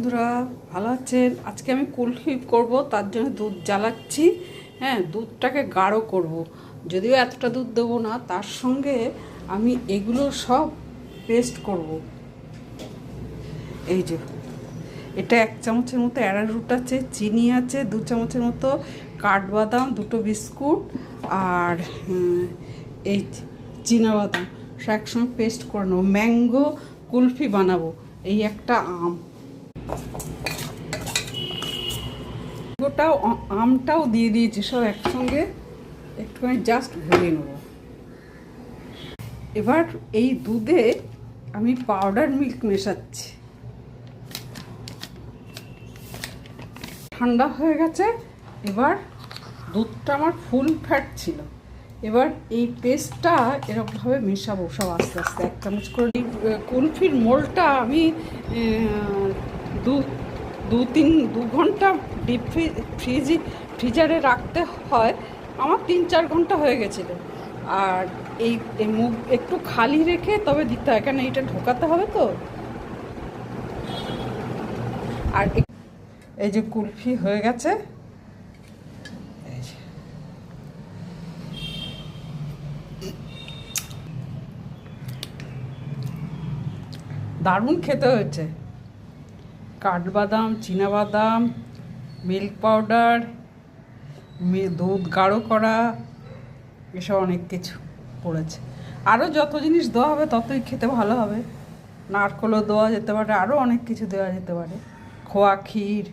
বন্ধুরা ভালো আছেন। আজকে আমি কুলফি করব, তার জন্য দুধ জ্বালাচ্ছি। হ্যাঁ, দুধটাকে গাঢ় করব। যদিও এতটা দুধ দেবো না, তার সঙ্গে আমি এগুলো সব পেস্ট করব। এই যে এটা 1 চামচের মতো অ্যারারুট আছে, চিনি আছে 2 চামচের মতো, কাঠবাদাম 2টো বিস্কুট, আর এই চীনাবাদাম সব একসঙ্গে পেস্ট করে নেবো। ম্যাঙ্গো কুলফি বানাবো। এই একটা আম, আমটাও দিয়ে দিয়েছি, সব একসঙ্গে একটুখানি জাস্ট ভেজে নেব। এবার এই দুধে আমি পাউডার মিল্ক মেশাচ্ছি। ঠান্ডা হয়ে গেছে। এবার দুধটা আমার ফুল ফ্যাট ছিল। এবার এই পেস্টটা এরকমভাবে মেশাবো সব আস্তে আস্তে 1 চামচ করে। কুলফির মোলটা আমি দু ঘন্টা ডিপ ফ্রিজারে রাখতে হয়। আমার 3-4 ঘন্টা হয়ে গেছিলো। আর এই মুখ একটু খালি রেখে তবে দিতে হয়, কেন এইটা ঢোকাতে হবে তো। আর এই যে কুলফি হয়ে গেছে। দারুণ খেতে হয়েছে। কাঠবাদাম, চীনাবাদাম, মিল্ক পাউডার, দুধ গাঢ় করা, এসব অনেক কিছু পড়েছে। আরও যত জিনিস দেওয়া হবে ততই খেতে ভালো হবে। নারকেলও দেওয়া যেতে পারে, আরও অনেক কিছু দেওয়া যেতে পারে, খোয়া ক্ষীর।